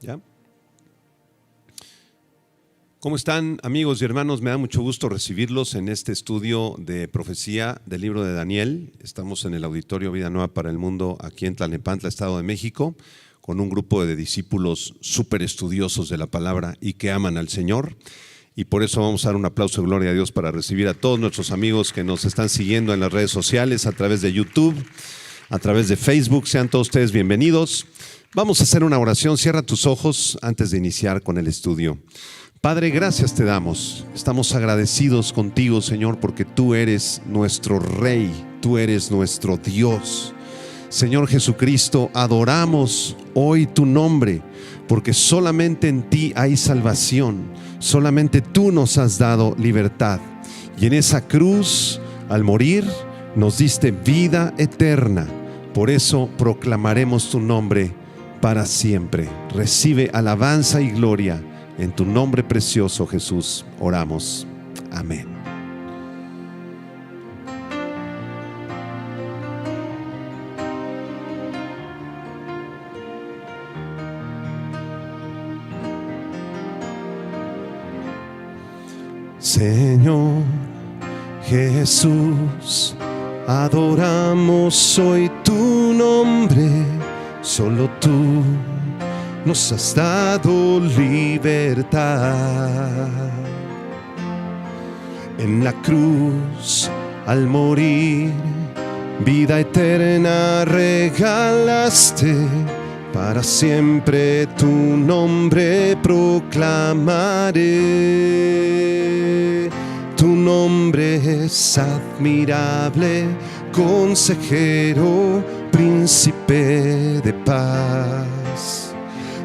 ¿Ya? ¿Cómo están, amigos y hermanos? Me da mucho gusto recibirlos en este estudio de profecía del libro de Daniel. Estamos en el Auditorio Vida Nueva para el Mundo, aquí en Tlalnepantla, Estado de México, con un grupo de discípulos súper estudiosos de la palabra y que aman al Señor. Y por eso vamos a dar un aplauso de gloria a Dios para recibir a todos nuestros amigos que nos están siguiendo en las redes sociales, a través de YouTube, a través de Facebook. Sean todos ustedes bienvenidos. Vamos a hacer una oración. Cierra tus ojos antes de iniciar con el estudio. Padre, gracias te damos. Estamos agradecidos contigo, Señor, porque tú eres nuestro Rey, tú eres nuestro Dios. Señor Jesucristo, adoramos hoy tu nombre, porque solamente en ti hay salvación, solamente tú nos has dado libertad. Y en esa cruz, al morir, nos diste vida eterna. Por eso proclamaremos tu nombre para siempre. Recibe alabanza y gloria. En tu nombre precioso, Jesús, oramos. Amén. Señor Jesús, adoramos hoy tu nombre. Solo tú nos has dado libertad. En la cruz, al morir, vida eterna regalaste. Para siempre tu nombre proclamaré. Tu nombre es admirable, consejero, príncipe de paz.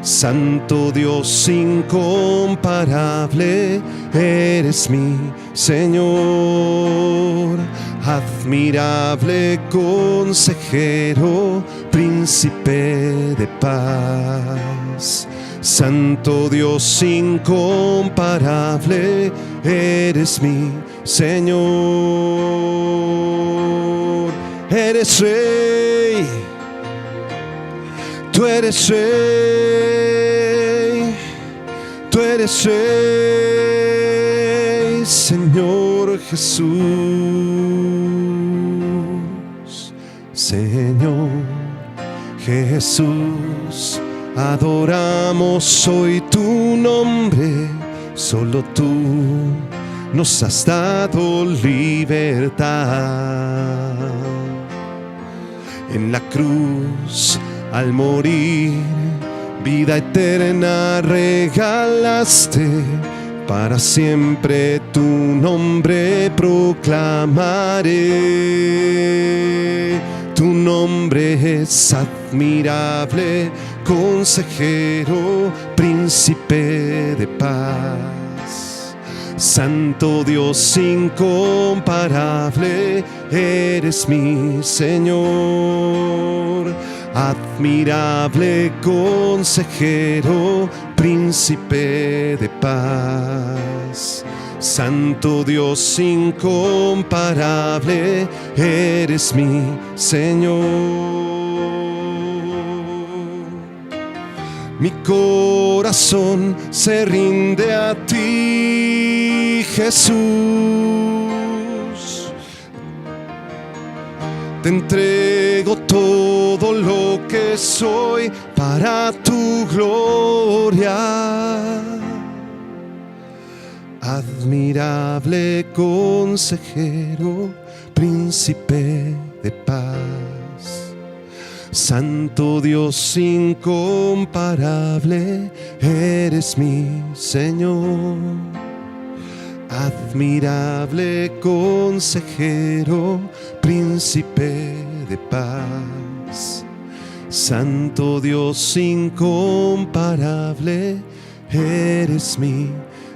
Santo Dios incomparable, eres mi Señor. Admirable consejero, príncipe de paz. Santo Dios incomparable, eres mi Señor. Eres Rey, tú eres Rey, tú eres Rey, Señor Jesús. Señor Jesús, adoramos hoy tu nombre. Solo tú nos has dado libertad. En la cruz, al morir, vida eterna regalaste. Para siempre tu nombre proclamaré. Tu nombre es admirable, consejero, príncipe de paz. Santo Dios incomparable, eres mi Señor. Admirable consejero, príncipe de paz. Santo Dios incomparable, eres mi Señor. Mi corazón se rinde a ti, Jesús. Te entrego todo lo que soy para tu gloria. Admirable consejero, príncipe de paz. Santo Dios incomparable, eres mi Señor. Admirable consejero, príncipe de paz. Santo Dios incomparable, eres mi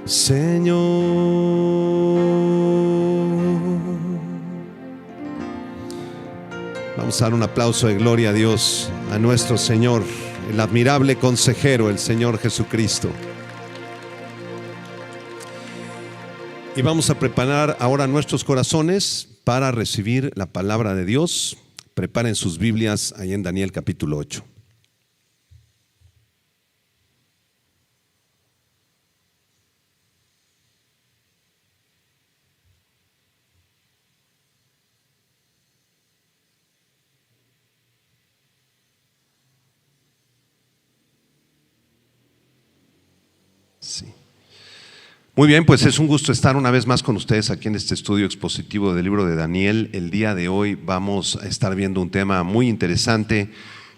Señor. Vamos a dar un aplauso de gloria a Dios, a nuestro Señor, el admirable consejero, el Señor Jesucristo. Y vamos a preparar ahora nuestros corazones para recibir la palabra de Dios. Preparen sus Biblias ahí en Daniel capítulo 8. Sí. Muy bien, pues es un gusto estar una vez más con ustedes aquí en este estudio expositivo del libro de Daniel. El día de hoy vamos a estar viendo un tema muy interesante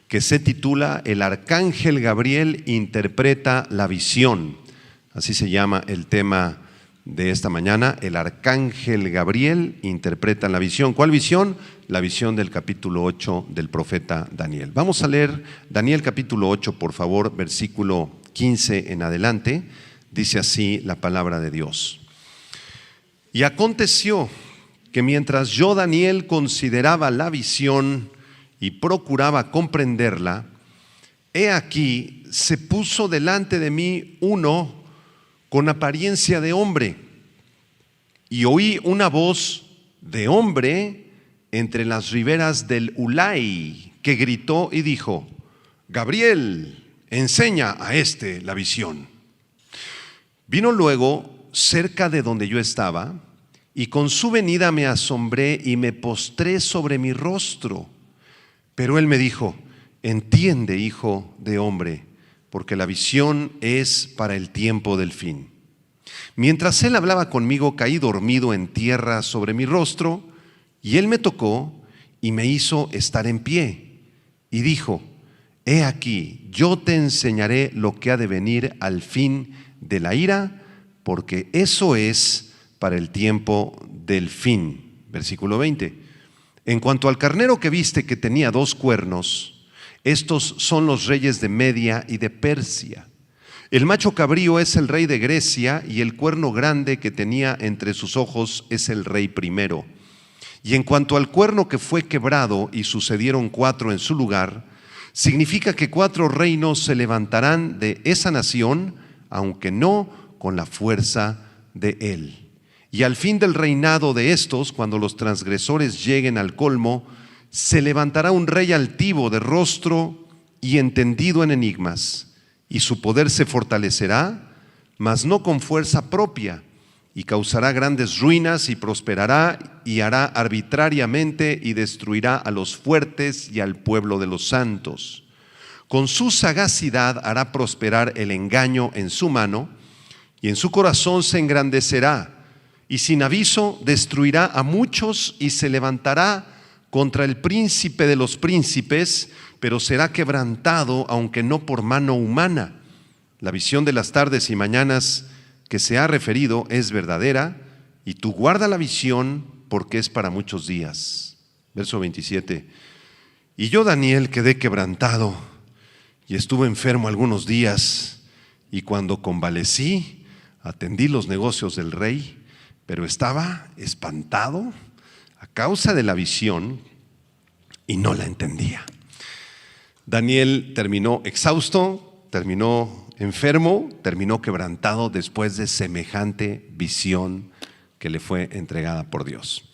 que se titula El arcángel Gabriel interpreta la visión. Así se llama el tema de esta mañana, el arcángel Gabriel interpreta la visión. ¿Cuál visión? La visión del capítulo 8 del profeta Daniel. Vamos a leer Daniel capítulo 8, por favor, versículo 15 en adelante. Dice así la palabra de Dios. Y aconteció que mientras yo, Daniel, consideraba la visión y procuraba comprenderla, he aquí se puso delante de mí uno con apariencia de hombre, y oí una voz de hombre entre las riberas del Ulai, que gritó y dijo: Gabriel, enseña a este la visión. Vino luego cerca de donde yo estaba, y con su venida me asombré y me postré sobre mi rostro. Pero él me dijo: entiende, hijo de hombre, porque la visión es para el tiempo del fin. Mientras él hablaba conmigo, caí dormido en tierra sobre mi rostro, y él me tocó y me hizo estar en pie. Y dijo: he aquí, yo te enseñaré lo que ha de venir al fin de la ira, porque eso es para el tiempo del fin. Versículo 20. En cuanto al carnero que viste, que tenía 2 cuernos, estos son los reyes de Media y de Persia. El macho cabrío es el rey de Grecia, y el cuerno grande que tenía entre sus ojos es el rey primero. Y en cuanto al cuerno que fue quebrado y sucedieron 4 en su lugar, significa que 4 reinos se levantarán de esa nación, aunque no con la fuerza de él. Y al fin del reinado de estos, cuando los transgresores lleguen al colmo, se levantará un rey altivo de rostro y entendido en enigmas, y su poder se fortalecerá, mas no con fuerza propia, y causará grandes ruinas y prosperará y hará arbitrariamente y destruirá a los fuertes y al pueblo de los santos. Con su sagacidad hará prosperar el engaño en su mano, y en su corazón se engrandecerá, y sin aviso destruirá a muchos y se levantará contra el príncipe de los príncipes, pero será quebrantado, aunque no por mano humana. La visión de las tardes y mañanas que se ha referido es verdadera, y tú guarda la visión, porque es para muchos días. Verso 27. Y yo, Daniel, quedé quebrantado y estuve enfermo algunos días, y cuando convalecí, atendí los negocios del rey, pero estaba espantado a causa de la visión y no la entendía. Daniel terminó exhausto, terminó enfermo, terminó quebrantado después de semejante visión que le fue entregada por Dios.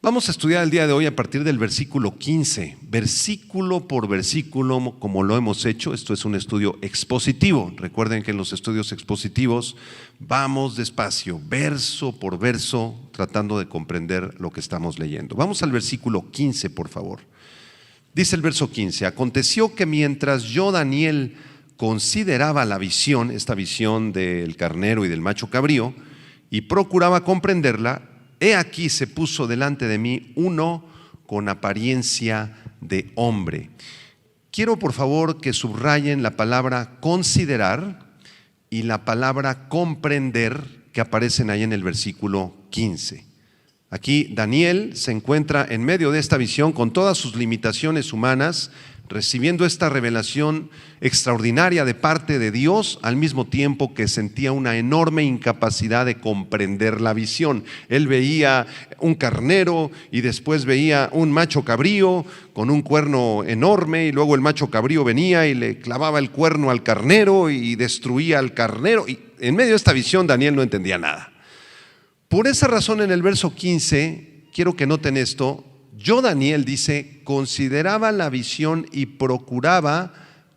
Vamos a estudiar el día de hoy a partir del versículo 15, versículo por versículo, como lo hemos hecho. Esto es un estudio expositivo. Recuerden que en los estudios expositivos vamos despacio, verso por verso, tratando de comprender lo que estamos leyendo. Vamos al versículo 15, por favor. Dice el verso 15: aconteció que mientras yo, Daniel, consideraba la visión, esta visión del carnero y del macho cabrío, y procuraba comprenderla, he aquí se puso delante de mí uno con apariencia de hombre. Quiero por favor que subrayen la palabra considerar y la palabra comprender que aparecen ahí en el versículo 15. Aquí Daniel se encuentra en medio de esta visión con todas sus limitaciones humanas, recibiendo esta revelación extraordinaria de parte de Dios, al mismo tiempo que sentía una enorme incapacidad de comprender la visión. Él veía un carnero y después veía un macho cabrío con un cuerno enorme, y luego el macho cabrío venía y le clavaba el cuerno al carnero y destruía al carnero. Y en medio de esta visión Daniel no entendía nada. Por esa razón, en el verso 15, quiero que noten esto. Yo, Daniel, dice, consideraba la visión y procuraba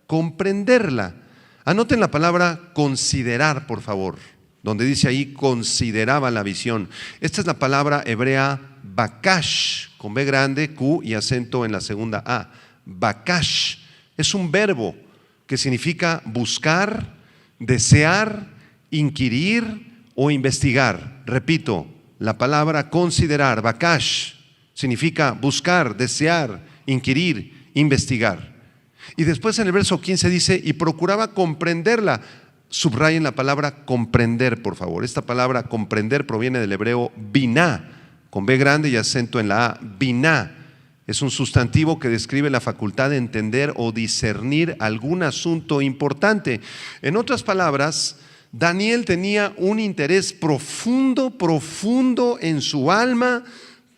comprenderla. Anoten la palabra considerar, por favor, donde dice ahí consideraba la visión. Esta es la palabra hebrea bakash, con B grande, Q y acento en la segunda A. Bakash es un verbo que significa buscar, desear, inquirir o investigar. Repito, la palabra considerar, bakash, significa buscar, desear, inquirir, investigar. Y después en el verso 15 dice, y procuraba comprenderla. Subrayen la palabra comprender, por favor. Esta palabra comprender proviene del hebreo biná, con B grande y acento en la A. Biná es un sustantivo que describe la facultad de entender o discernir algún asunto importante. En otras palabras, Daniel tenía un interés profundo en su alma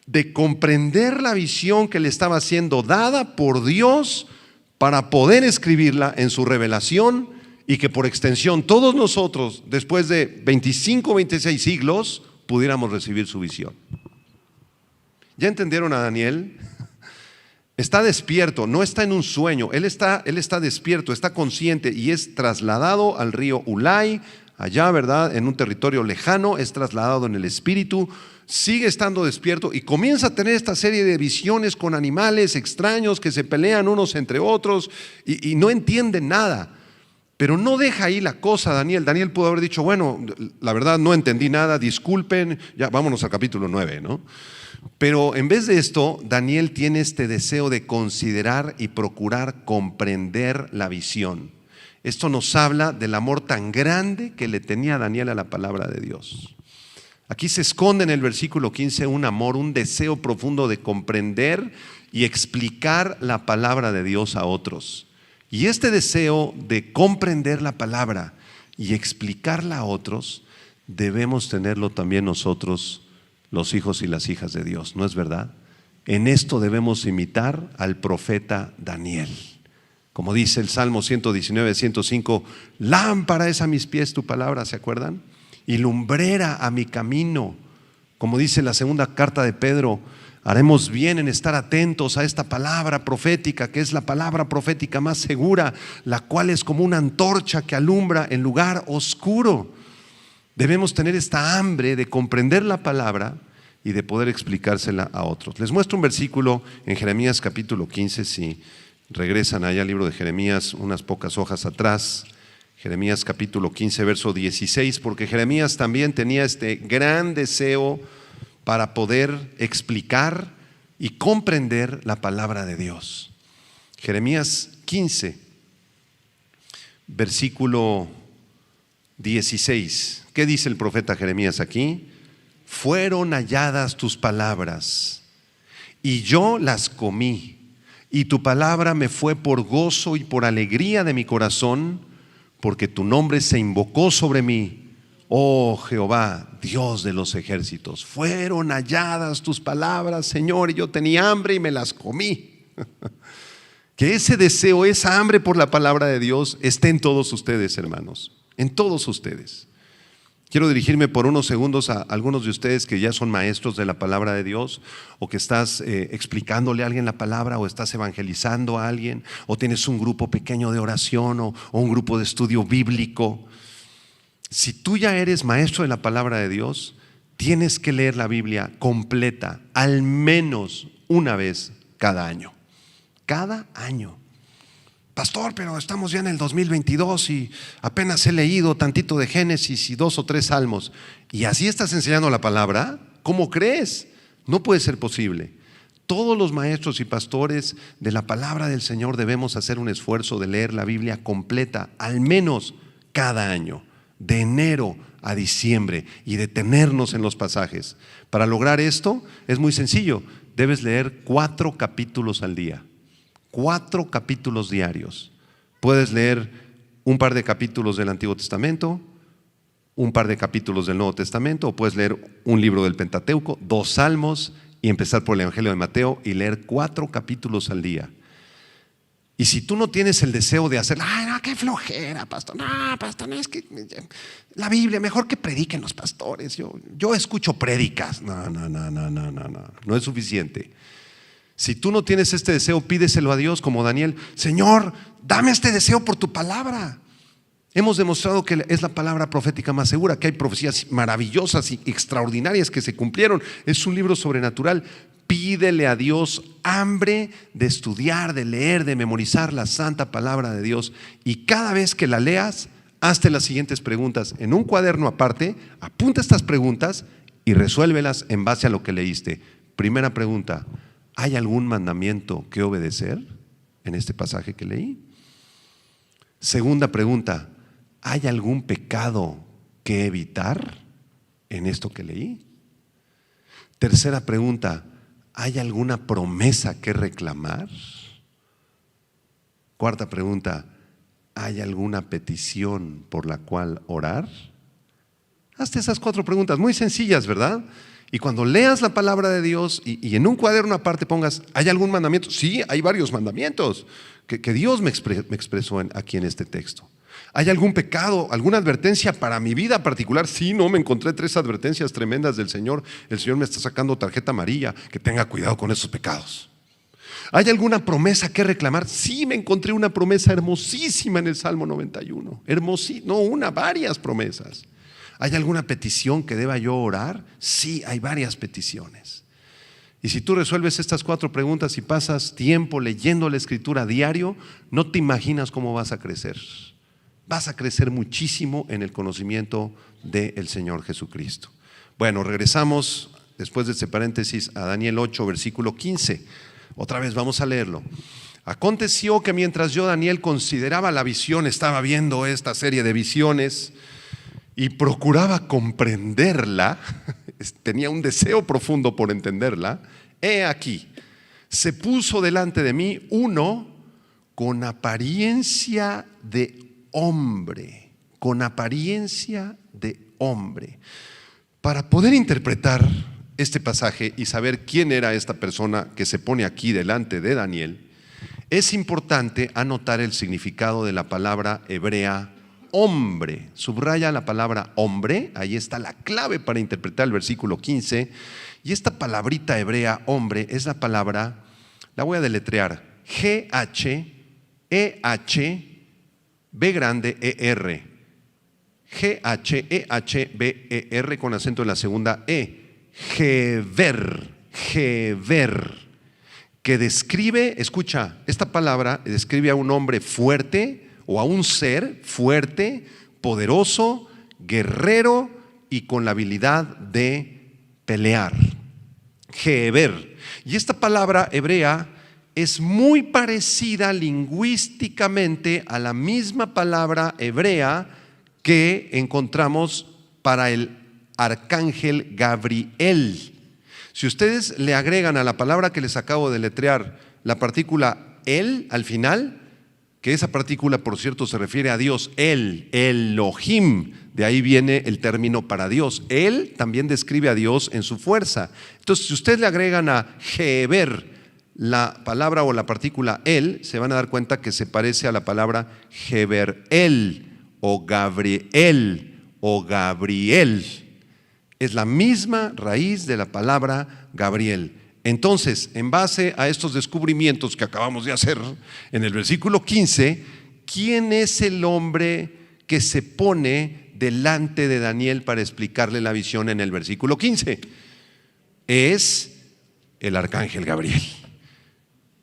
de comprender la visión que le estaba siendo dada por Dios para poder escribirla en su revelación y que por extensión todos nosotros, después de 25 o 26 siglos, pudiéramos recibir su visión. ¿Ya entendieron a Daniel? Está despierto, no está en un sueño, él está despierto, está consciente y es trasladado al río Ulai, allá, ¿verdad? En un territorio lejano, es trasladado en el espíritu, sigue estando despierto y comienza a tener esta serie de visiones con animales extraños que se pelean unos entre otros y no entiende nada. Pero no deja ahí la cosa Daniel. Daniel pudo haber dicho, bueno, la verdad no entendí nada, disculpen, ya vámonos al capítulo 9, ¿no? Pero en vez de esto, Daniel tiene este deseo de considerar y procurar comprender la visión. Esto nos habla del amor tan grande que le tenía Daniel a la palabra de Dios. Aquí se esconde en el versículo 15 un amor, un deseo profundo de comprender y explicar la palabra de Dios a otros. Y este deseo de comprender la palabra y explicarla a otros, debemos tenerlo también nosotros, los hijos y las hijas de Dios, ¿no es verdad? En esto debemos imitar al profeta Daniel. Como dice el Salmo 119, 105, lámpara es a mis pies tu palabra, ¿se acuerdan? Y lumbrera a mi camino. Como dice la segunda carta de Pedro, haremos bien en estar atentos a esta palabra profética, que es la palabra profética más segura, la cual es como una antorcha que alumbra en lugar oscuro. Debemos tener esta hambre de comprender la palabra y de poder explicársela a otros. Les muestro un versículo en Jeremías capítulo 15, si regresan allá al libro de Jeremías unas pocas hojas atrás. Jeremías capítulo 15, verso 16, porque Jeremías también tenía este gran deseo para poder explicar y comprender la palabra de Dios. Jeremías 15, versículo 16. ¿Qué dice el profeta Jeremías aquí? Fueron halladas tus palabras y yo las comí, y tu palabra me fue por gozo y por alegría de mi corazón, porque tu nombre se invocó sobre mí, oh Jehová, Dios de los ejércitos. Fueron halladas tus palabras, Señor, y yo tenía hambre y me las comí. Que ese deseo, esa hambre por la palabra de Dios esté en todos ustedes, hermanos, en todos ustedes. Quiero dirigirme por unos segundos a algunos de ustedes que ya son maestros de la palabra de Dios, o que estás explicándole a alguien la palabra, o estás evangelizando a alguien, o tienes un grupo pequeño de oración o un grupo de estudio bíblico. Si tú ya eres maestro de la palabra de Dios, tienes que leer la Biblia completa, al menos una vez cada año. Cada año. Pastor, pero estamos ya en el 2022 y apenas he leído tantito de Génesis y 2 o 3 salmos. ¿Y así estás enseñando la palabra? ¿Cómo crees? No puede ser posible. Todos los maestros y pastores de la palabra del Señor debemos hacer un esfuerzo de leer la Biblia completa, al menos cada año, de enero a diciembre, y detenernos en los pasajes. Para lograr esto es muy sencillo. Debes leer 4 capítulos al día. 4 capítulos diarios. Puedes leer un par de capítulos del Antiguo Testamento, un par de capítulos del Nuevo Testamento, o puedes leer un libro del Pentateuco, 2 salmos, y empezar por el Evangelio de Mateo y leer 4 capítulos al día. Y si tú no tienes el deseo de hacer, ay, no, qué flojera, pastor, no, es que la Biblia, mejor que prediquen los pastores, yo escucho prédicas, no es suficiente. Si tú no tienes este deseo, pídeselo a Dios como Daniel. Señor, dame este deseo por tu palabra. Hemos demostrado que es la palabra profética más segura, que hay profecías maravillosas y extraordinarias que se cumplieron. Es un libro sobrenatural. Pídele a Dios hambre de estudiar, de leer, de memorizar la santa palabra de Dios. Y cada vez que la leas, hazte las siguientes preguntas en un cuaderno aparte, apunta estas preguntas y resuélvelas en base a lo que leíste. Primera pregunta: ¿hay algún mandamiento que obedecer en este pasaje que leí? Segunda pregunta: ¿hay algún pecado que evitar en esto que leí? Tercera pregunta: ¿hay alguna promesa que reclamar? Cuarta pregunta: ¿hay alguna petición por la cual orar? Hazte esas 4 preguntas, muy sencillas, ¿verdad? Y cuando leas la palabra de Dios y en un cuaderno aparte pongas: ¿hay algún mandamiento? Sí, hay varios mandamientos que Dios me expresó aquí en este texto. ¿Hay algún pecado, alguna advertencia para mi vida particular? Sí, no, me encontré 3 advertencias tremendas del Señor. El Señor me está sacando tarjeta amarilla, que tenga cuidado con esos pecados. ¿Hay alguna promesa que reclamar? Sí, me encontré una promesa hermosísima en el Salmo 91. Varias promesas. ¿Hay alguna petición que deba yo orar? Sí, hay varias peticiones. Y si tú resuelves estas 4 preguntas y pasas tiempo leyendo la Escritura diario, no te imaginas cómo vas a crecer. Vas a crecer muchísimo en el conocimiento del Señor Jesucristo. Bueno, regresamos después de este paréntesis a Daniel 8, versículo 15. Otra vez vamos a leerlo. Aconteció que mientras yo, Daniel, consideraba la visión, estaba viendo esta serie de visiones y procuraba comprenderla, tenía un deseo profundo por entenderla. He aquí, se puso delante de mí uno con apariencia de hombre, con apariencia de hombre. Para poder interpretar este pasaje y saber quién era esta persona que se pone aquí delante de Daniel, es importante anotar el significado de la palabra hebrea hombre. Subraya la palabra hombre, ahí está la clave para interpretar el versículo 15. Y esta palabrita hebrea hombre es la palabra, la voy a deletrear: G-H-E-H-B grande E-R. G-H-E-H-B-E-R con acento en la segunda E. Gever, que describe, escucha, esta palabra describe a un hombre fuerte o a un ser fuerte, poderoso, guerrero y con la habilidad de pelear. Gever. Y esta palabra hebrea es muy parecida lingüísticamente a la misma palabra hebrea que encontramos para el arcángel Gabriel. Si ustedes le agregan a la palabra que les acabo de deletrear la partícula el al final, que esa partícula, por cierto, se refiere a Dios, el Elohim, de ahí viene el término para Dios. Él también describe a Dios en su fuerza. Entonces, si ustedes le agregan a Geber la palabra o la partícula el, se van a dar cuenta que se parece a la palabra Geber-el o Gabriel o Gabriel. Es la misma raíz de la palabra Gabriel. Entonces, en base a estos descubrimientos que acabamos de hacer en el versículo 15, ¿quién es el hombre que se pone delante de Daniel para explicarle la visión en el versículo 15? Es el arcángel Gabriel.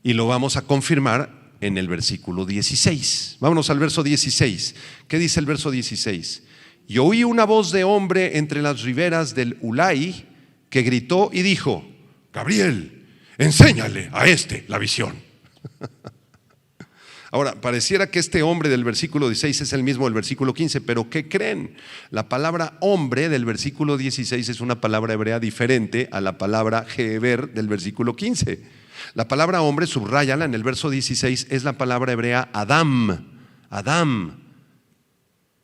Y lo vamos a confirmar en el versículo 16. Vámonos al verso 16. ¿Qué dice el verso 16? Y oí una voz de hombre entre las riberas del Ulai que gritó y dijo: Gabriel, enséñale a este la visión. Ahora, pareciera que este hombre del versículo 16 es el mismo del versículo 15, pero ¿qué creen? La palabra hombre del versículo 16 es una palabra hebrea diferente a la palabra Geber del versículo 15. La palabra hombre, subráyala en el verso 16, es la palabra hebrea Adam,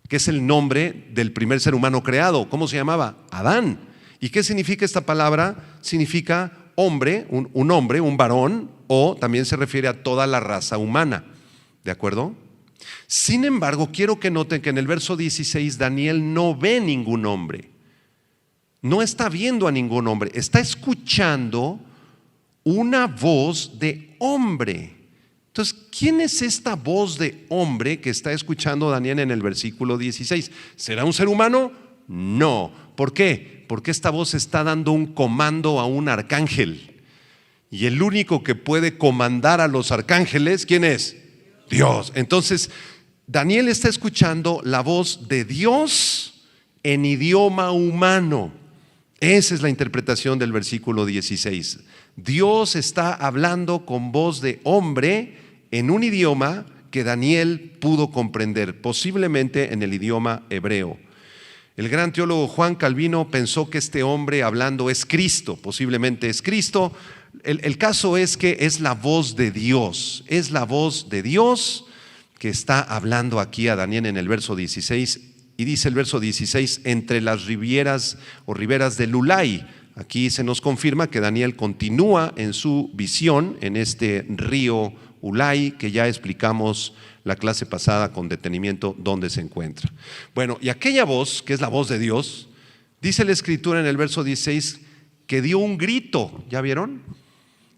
que es el nombre del primer ser humano creado. ¿Cómo se llamaba? Adán. ¿Y qué significa esta palabra? Significa hombre, un hombre, un varón, o también se refiere a toda la raza humana. ¿De acuerdo? Sin embargo, quiero que noten que en el verso 16 Daniel no ve ningún hombre. No está viendo a ningún hombre, está escuchando una voz de hombre. Entonces, ¿quién es esta voz de hombre que está escuchando Daniel en el versículo 16? ¿Será un ser humano? No. ¿Por qué? Porque esta voz está dando un comando a un arcángel. Y el único que puede comandar a los arcángeles, ¿quién es? Dios. Entonces, Daniel está escuchando la voz de Dios en idioma humano. Esa es la interpretación del versículo 16. Dios está hablando con voz de hombre en un idioma que Daniel pudo comprender, posiblemente en el idioma hebreo. El gran teólogo Juan Calvino pensó que este hombre hablando es Cristo, posiblemente es Cristo. El caso es que es la voz de Dios, es la voz de Dios que está hablando aquí a Daniel en el verso 16. Y dice el verso 16, entre las rivieras o riberas del Ulai. Aquí se nos confirma que Daniel continúa en su visión en este río Ulai, que ya explicamos la clase pasada con detenimiento dónde se encuentra. Bueno, y aquella voz, que es la voz de Dios, dice la Escritura en el verso 16 que dio un grito. ¿Ya vieron?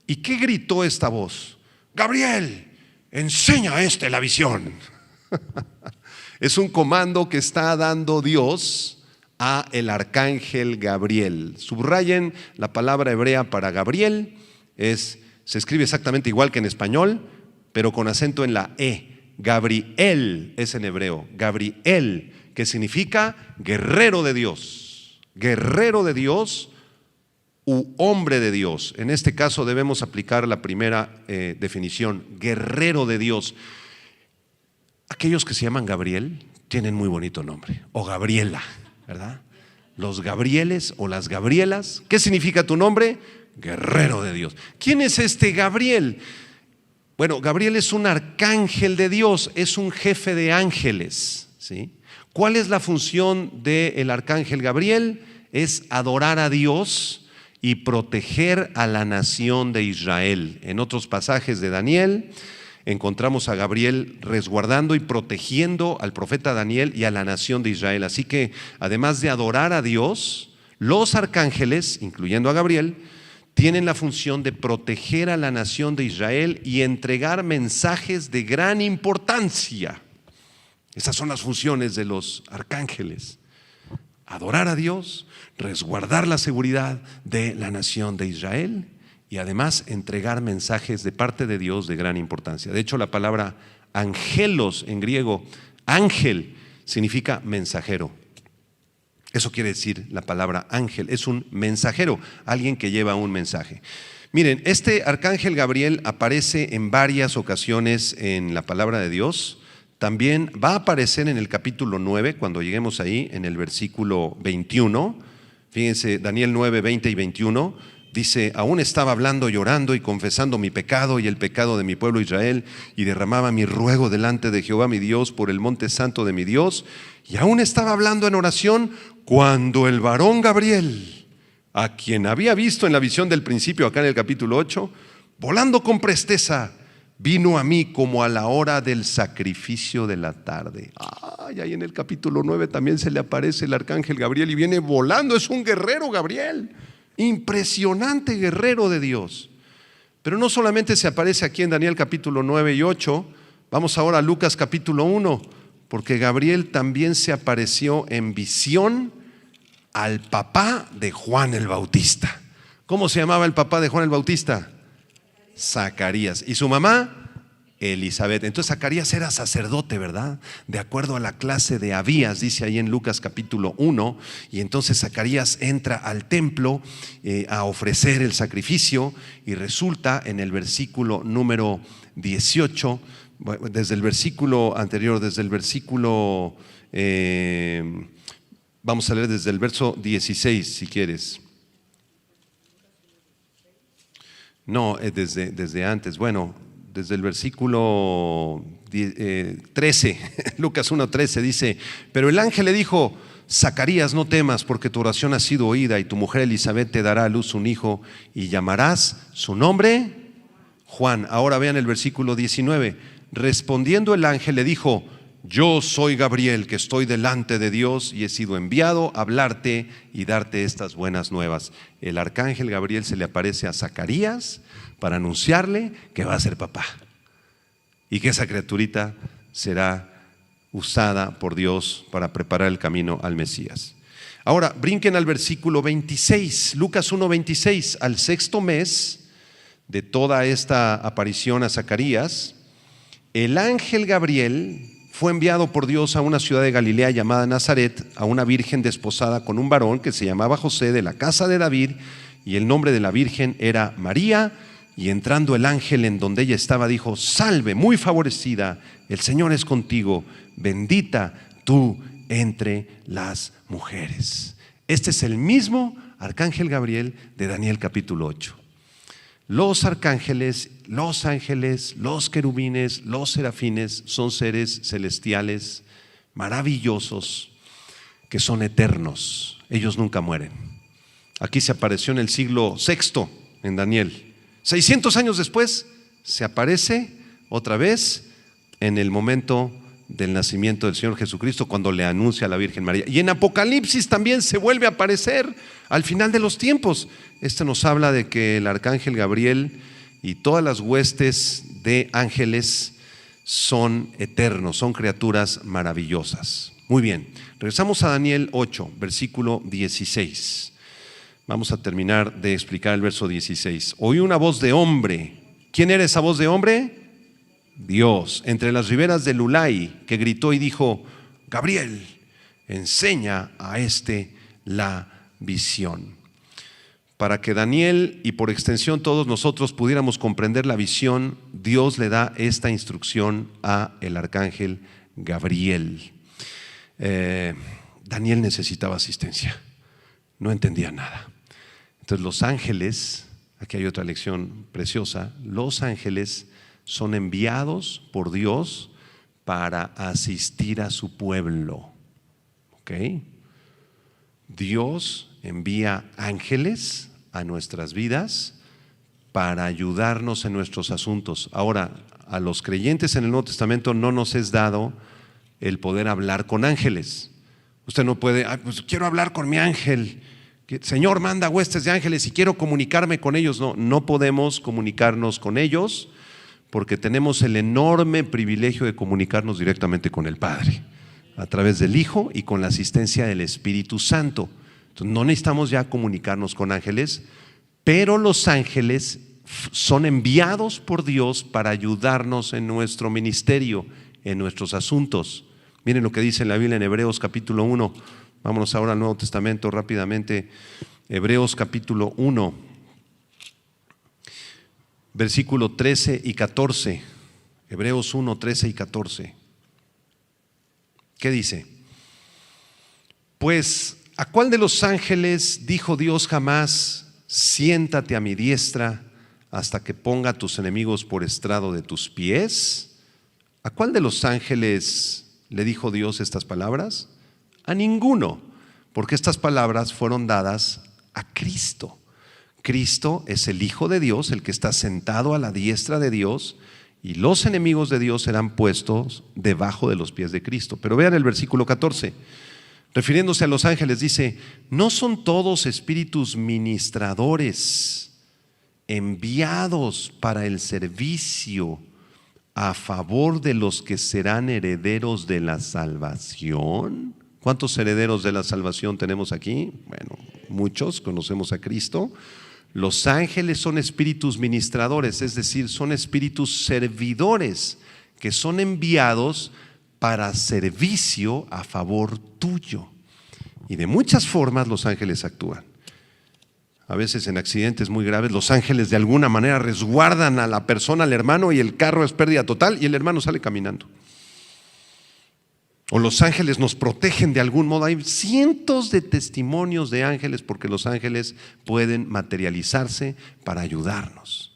¿Y qué gritó esta voz? Gabriel, enseña a la visión. Es un comando que está dando Dios a el arcángel Gabriel. Subrayen la palabra hebrea para Gabriel, se escribe exactamente igual que en español, pero con acento en la E. Gabriel es en hebreo, Gabriel, que significa guerrero de Dios u hombre de Dios. En este caso debemos aplicar la primera definición, guerrero de Dios. Aquellos que se llaman Gabriel tienen muy bonito nombre, o Gabriela, ¿verdad? Los Gabrieles o las Gabrielas. ¿Qué significa tu nombre? Guerrero de Dios. ¿Quién es este Gabriel? Bueno, Gabriel es un arcángel de Dios, es un jefe de ángeles, ¿sí? ¿Cuál es la función del arcángel Gabriel? Es adorar a Dios y proteger a la nación de Israel. En otros pasajes de Daniel encontramos a Gabriel resguardando y protegiendo al profeta Daniel y a la nación de Israel. Así que además de adorar a Dios, los arcángeles, incluyendo a Gabriel, tienen la función de proteger a la nación de Israel y entregar mensajes de gran importancia. Esas son las funciones de los arcángeles: adorar a Dios, resguardar la seguridad de la nación de Israel y además entregar mensajes de parte de Dios de gran importancia. De hecho, la palabra angelos en griego, ángel, significa mensajero. Eso quiere decir la palabra ángel, es un mensajero, alguien que lleva un mensaje. Miren, este arcángel Gabriel aparece en varias ocasiones en la palabra de Dios. También va a aparecer en el capítulo 9, cuando lleguemos ahí, en el versículo 21. Fíjense, Daniel 9, 20 y 21. Dice: aún estaba hablando, llorando y confesando mi pecado y el pecado de mi pueblo Israel, y derramaba mi ruego delante de Jehová mi Dios por el monte santo de mi Dios. Y aún estaba hablando en oración cuando el varón Gabriel, a quien había visto en la visión del principio, acá en el capítulo 8, volando con presteza, vino a mí como a la hora del sacrificio de la tarde. Ay, ahí en el capítulo 9 también se le aparece el arcángel Gabriel y viene volando. Es un guerrero Gabriel, impresionante guerrero de Dios. Pero no solamente se aparece aquí en Daniel capítulo 9 y 8, vamos ahora a Lucas capítulo 1, porque Gabriel también se apareció en visión al papá de Juan el Bautista. ¿Cómo se llamaba el papá de Juan el Bautista? Zacarías. ¿Y su mamá? Elizabeth. Entonces Zacarías era sacerdote, ¿verdad? De acuerdo a la clase de Abías, dice ahí en Lucas capítulo 1. Y entonces Zacarías entra al templo a ofrecer el sacrificio, y resulta en el versículo número 18, desde el versículo anterior, desde el versículo, vamos a leer desde el verso 16 si quieres. No, desde antes, bueno, desde el versículo 13, Lucas 1:13 dice: pero el ángel le dijo: Zacarías, no temas, porque tu oración ha sido oída, y tu mujer Elizabeth te dará a luz un hijo, y llamarás su nombre Juan. Ahora vean el versículo 19. Respondiendo el ángel le dijo: yo soy Gabriel, que estoy delante de Dios y he sido enviado a hablarte y darte estas buenas nuevas. El arcángel Gabriel se le aparece a Zacarías para anunciarle que va a ser papá y que esa criaturita será usada por Dios para preparar el camino al Mesías. Ahora brinquen al versículo 26, Lucas 1:26. Al sexto mes de toda esta aparición a Zacarías, el ángel Gabriel fue enviado por Dios a una ciudad de Galilea llamada Nazaret, a una virgen desposada con un varón que se llamaba José, de la casa de David, y el nombre de la virgen era María. Y entrando el ángel en donde ella estaba, dijo: salve, muy favorecida, el Señor es contigo, bendita tú entre las mujeres. Este es el mismo arcángel Gabriel de Daniel capítulo 8. Los arcángeles, los ángeles, los querubines, los serafines son seres celestiales maravillosos que son eternos. Ellos nunca mueren. Aquí se apareció en el siglo VI en Daniel. 600 años después se aparece otra vez en el momento del nacimiento del Señor Jesucristo, cuando le anuncia a la Virgen María. Y en Apocalipsis también se vuelve a aparecer al final de los tiempos. Este nos habla de que el arcángel Gabriel y todas las huestes de ángeles son eternos, son criaturas maravillosas. Muy bien, regresamos a Daniel 8, versículo 16. Vamos a terminar de explicar el verso 16. Oí una voz de hombre. ¿Quién era esa voz de hombre? Dios, entre las riberas del Ulai, que gritó y dijo: Gabriel, enseña a este la visión. Para que Daniel y por extensión todos nosotros pudiéramos comprender la visión, Dios le da esta instrucción a el arcángel Gabriel. Daniel necesitaba asistencia, no entendía nada. Entonces los ángeles, aquí hay otra lección preciosa, los ángeles son enviados por Dios para asistir a su pueblo. ¿Ok? Dios envía ángeles a nuestras vidas para ayudarnos en nuestros asuntos. Ahora, a los creyentes en el Nuevo Testamento no nos es dado el poder hablar con ángeles. Usted no puede: pues quiero hablar con mi ángel. Señor, manda huestes de ángeles y quiero comunicarme con ellos. No podemos comunicarnos con ellos, porque tenemos el enorme privilegio de comunicarnos directamente con el Padre, a través del Hijo y con la asistencia del Espíritu Santo. Entonces, no necesitamos ya comunicarnos con ángeles, pero los ángeles son enviados por Dios para ayudarnos en nuestro ministerio, en nuestros asuntos. Miren lo que dice en la Biblia en Hebreos capítulo 1. Vámonos ahora al Nuevo Testamento rápidamente. Hebreos capítulo 1. Versículo 13 y 14. Hebreos 1, 13 y 14. ¿Qué dice? Pues, ¿a cuál de los ángeles dijo Dios jamás: siéntate a mi diestra hasta que ponga a tus enemigos por estrado de tus pies? ¿A cuál de los ángeles le dijo Dios estas palabras? A ninguno, porque estas palabras fueron dadas a Cristo. Cristo es el Hijo de Dios, el que está sentado a la diestra de Dios, y los enemigos de Dios serán puestos debajo de los pies de Cristo. Pero vean el versículo 14, refiriéndose a los ángeles, dice: ¿no son todos espíritus ministradores enviados para el servicio a favor de los que serán herederos de la salvación? ¿Cuántos herederos de la salvación tenemos aquí? Bueno, muchos, conocemos a Cristo. Los ángeles son espíritus ministradores, es decir, son espíritus servidores que son enviados para servicio a favor tuyo. Y de muchas formas los ángeles actúan. A veces en accidentes muy graves los ángeles de alguna manera resguardan a la persona, al hermano, y el carro es pérdida total y el hermano sale caminando. O los ángeles nos protegen de algún modo. Hay cientos de testimonios de ángeles, porque los ángeles pueden materializarse para ayudarnos.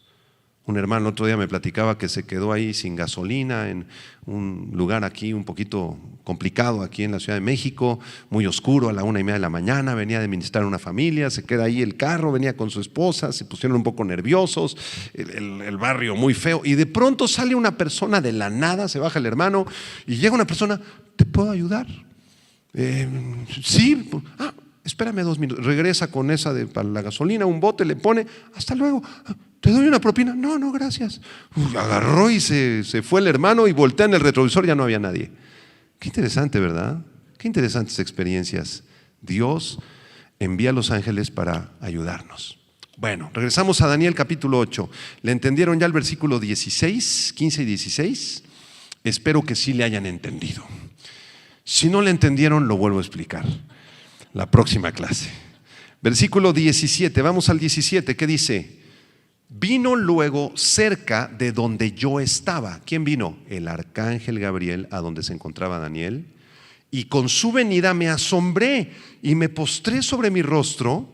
Un hermano el otro día me platicaba que se quedó ahí sin gasolina en un lugar aquí un poquito complicado, aquí en la Ciudad de México, muy oscuro, a la 1:30 de la mañana, venía de ministrar a una familia, se queda ahí el carro, venía con su esposa, se pusieron un poco nerviosos, el barrio muy feo, y de pronto sale una persona de la nada, se baja el hermano y llega una persona: ¿te puedo ayudar? Sí. Espérame 2 minutos. Regresa con esa para la gasolina, un bote, le pone: hasta luego. ¿Te doy una propina? No, gracias. Agarró y se fue el hermano, y voltea en el retrovisor, ya no había nadie. Qué interesante, ¿verdad? Qué interesantes experiencias. Dios envía a los ángeles para ayudarnos. Bueno, regresamos a Daniel capítulo 8. ¿Le entendieron ya el versículo 16, 15 y 16? Espero que sí le hayan entendido. Si no le entendieron, lo vuelvo a explicar la próxima clase. Versículo 17, vamos al 17, ¿qué dice? Vino luego cerca de donde yo estaba. ¿Quién vino? El arcángel Gabriel, a donde se encontraba Daniel. Y con su venida me asombré y me postré sobre mi rostro,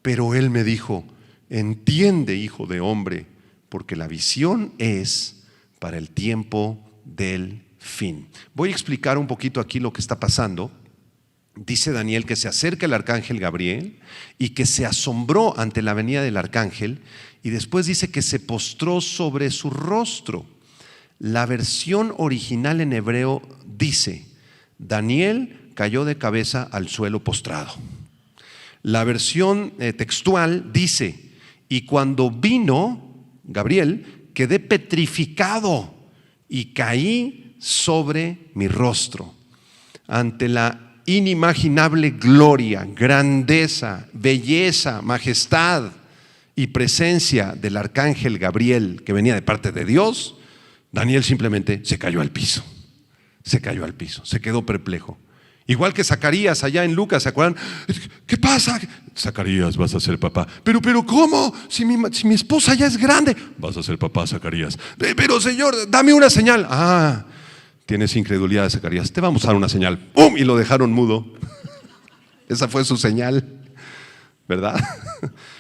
pero él me dijo: entiende, hijo de hombre, porque la visión es para el tiempo del fin. Voy a explicar un poquito aquí lo que está pasando. Dice Daniel que se acerca el arcángel Gabriel y que se asombró ante la venida del arcángel, y después dice que se postró sobre su rostro. La versión original en hebreo dice: Daniel cayó de cabeza al suelo postrado. La versión textual dice: y cuando vino Gabriel, quedé petrificado y caí sobre mi rostro ante la inimaginable gloria, grandeza, belleza, majestad y presencia del arcángel Gabriel, que venía de parte de Dios. Daniel simplemente se cayó al piso, se quedó perplejo. Igual que Zacarías allá en Lucas, ¿se acuerdan? ¿Qué pasa? Zacarías, vas a ser papá. Pero ¿cómo? Si mi esposa ya es grande. Vas a ser papá, Zacarías. Pero Señor, dame una señal. Tienes incredulidad, Zacarías. Te vamos a dar una señal. ¡Pum! Y lo dejaron mudo. Esa fue su señal, ¿verdad?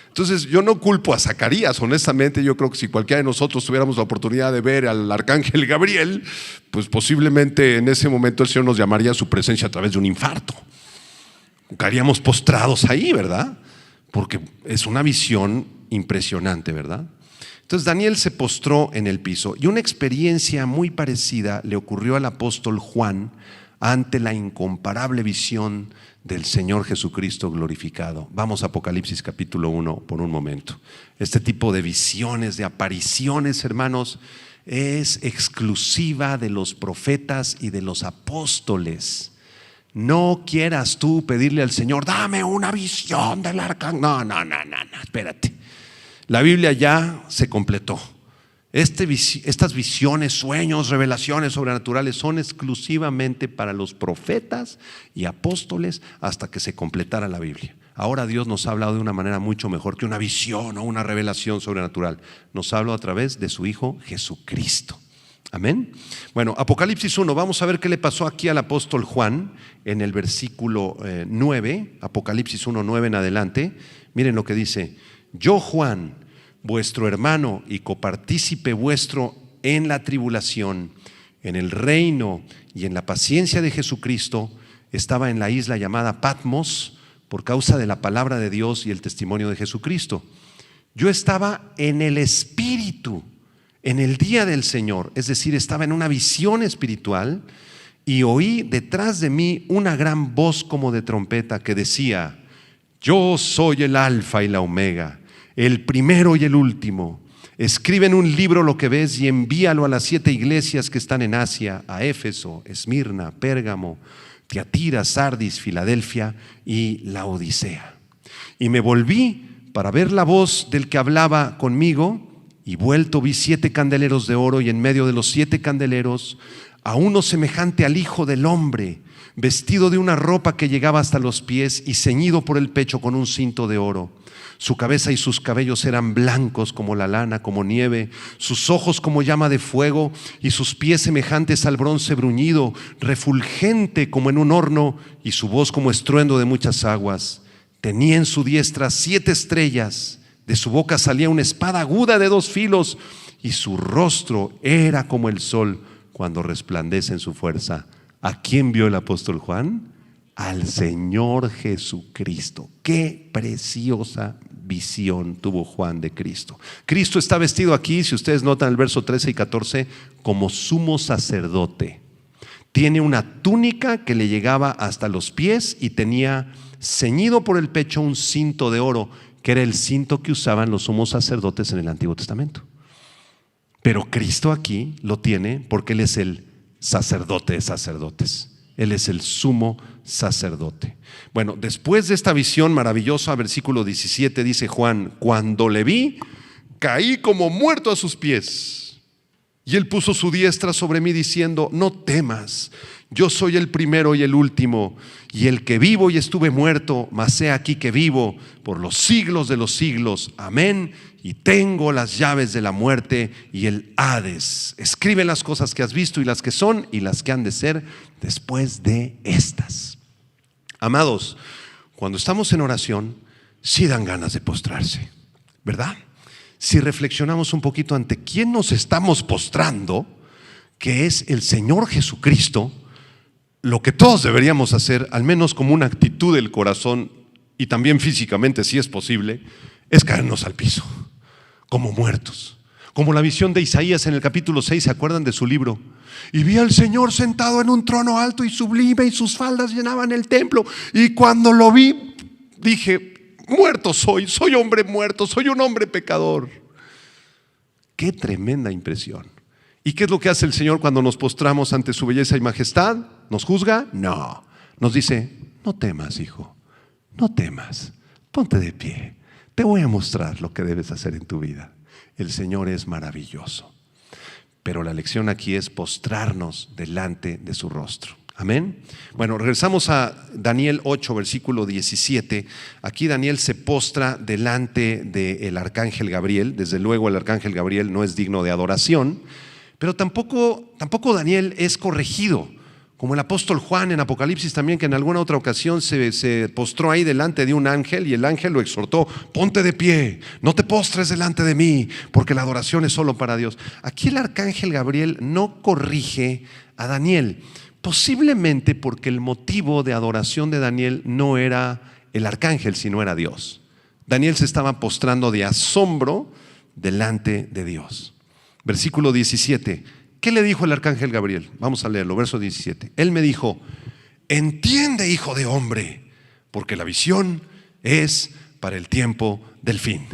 Entonces yo no culpo a Zacarías, honestamente. Yo creo que si cualquiera de nosotros tuviéramos la oportunidad de ver al arcángel Gabriel, pues posiblemente en ese momento el Señor nos llamaría a su presencia a través de un infarto. Caeríamos postrados ahí, ¿verdad? Porque es una visión impresionante, ¿verdad? Entonces Daniel se postró en el piso, y una experiencia muy parecida le ocurrió al apóstol Juan ante la incomparable visión del Señor Jesucristo glorificado. Vamos a Apocalipsis capítulo 1 por un momento. Este tipo de visiones, de apariciones, hermanos, es exclusiva de los profetas y de los apóstoles. No quieras tú pedirle al Señor: dame una visión del arcángel. No, espérate. La Biblia ya se completó. Estas visiones, sueños, revelaciones sobrenaturales son exclusivamente para los profetas y apóstoles hasta que se completara la Biblia. Ahora Dios nos ha hablado de una manera mucho mejor que una visión o una revelación sobrenatural. Nos habla a través de su Hijo Jesucristo. Amén. Bueno, Apocalipsis 1, vamos a ver qué le pasó aquí al apóstol Juan en el versículo 9, Apocalipsis 1, 9 en adelante. Miren lo que dice: yo, Juan, vuestro hermano y copartícipe vuestro en la tribulación, en el reino y en la paciencia de Jesucristo, estaba en la isla llamada Patmos por causa de la palabra de Dios y el testimonio de Jesucristo. Yo estaba en el Espíritu en el día del Señor, es decir, estaba en una visión espiritual, y oí detrás de mí una gran voz como de trompeta que decía: yo soy el Alfa y la Omega, el primero y el último. Escribe en un libro lo que ves y envíalo a las 7 iglesias que están en Asia: a Éfeso, Esmirna, Pérgamo, Tiatira, Sardis, Filadelfia y Laodicea. Y me volví para ver la voz del que hablaba conmigo, y vuelto vi 7 candeleros de oro, y en medio de los 7 candeleros a uno semejante al Hijo del Hombre, vestido de una ropa que llegaba hasta los pies y ceñido por el pecho con un cinto de oro. Su cabeza y sus cabellos eran blancos como la lana, como nieve, sus ojos como llama de fuego, y sus pies semejantes al bronce bruñido, refulgente como en un horno, y su voz como estruendo de muchas aguas. Tenía en su diestra 7 estrellas, de su boca salía una espada aguda de 2 filos, y su rostro era como el sol cuando resplandece en su fuerza. ¿A quién vio el apóstol Juan? Al Señor Jesucristo. Qué preciosa visión tuvo Juan de Cristo. Cristo está vestido aquí, si ustedes notan el verso 13 y 14, como sumo sacerdote. Tiene una túnica que le llegaba hasta los pies y tenía ceñido por el pecho un cinto de oro, que era el cinto que usaban los sumos sacerdotes en el Antiguo Testamento. Pero Cristo aquí lo tiene porque Él es el sacerdote de sacerdotes. Él es el sumo sacerdote. Bueno, después de esta visión maravillosa, versículo 17 dice Juan: cuando le vi, caí como muerto a sus pies. Y él puso su diestra sobre mí diciendo: no temas, yo soy el primero y el último, y el que vivo y estuve muerto, mas he aquí que vivo por los siglos de los siglos. Amén. Y tengo las llaves de la muerte y el Hades. Escribe las cosas que has visto y las que son y las que han de ser después de estas. Amados, cuando estamos en oración, sí dan ganas de postrarse, ¿verdad? Si reflexionamos un poquito ante quién nos estamos postrando, que es el Señor Jesucristo, lo que todos deberíamos hacer, al menos como una actitud del corazón y también físicamente, si es posible, es caernos al piso, como muertos. Como la visión de Isaías en el capítulo 6, ¿se acuerdan de su libro? Y vi al Señor sentado en un trono alto y sublime, y sus faldas llenaban el templo. Y cuando lo vi, dije: muerto soy hombre muerto, soy un hombre pecador. Qué tremenda impresión. ¿Y qué es lo que hace el Señor cuando nos postramos ante su belleza y majestad? ¿Nos juzga? No. Nos dice: no temas, hijo, no temas, ponte de pie, te voy a mostrar lo que debes hacer en tu vida. El Señor es maravilloso. Pero la lección aquí es postrarnos delante de su rostro. Amén. Bueno, regresamos a Daniel 8, versículo 17. Aquí Daniel se postra delante del arcángel Gabriel. Desde luego el arcángel Gabriel no es digno de adoración, pero tampoco Daniel es corregido, como el apóstol Juan en Apocalipsis también, que en alguna otra ocasión se postró ahí delante de un ángel y el ángel lo exhortó: ponte de pie, no te postres delante de mí, porque la adoración es solo para Dios. Aquí el arcángel Gabriel no corrige a Daniel, posiblemente porque el motivo de adoración de Daniel no era el arcángel, sino era Dios. Daniel se estaba postrando de asombro delante de Dios. Versículo 17. ¿Qué le dijo el arcángel Gabriel? Vamos a leerlo, verso 17. Él me dijo: entiende, hijo de hombre, porque la visión es para el tiempo del fin.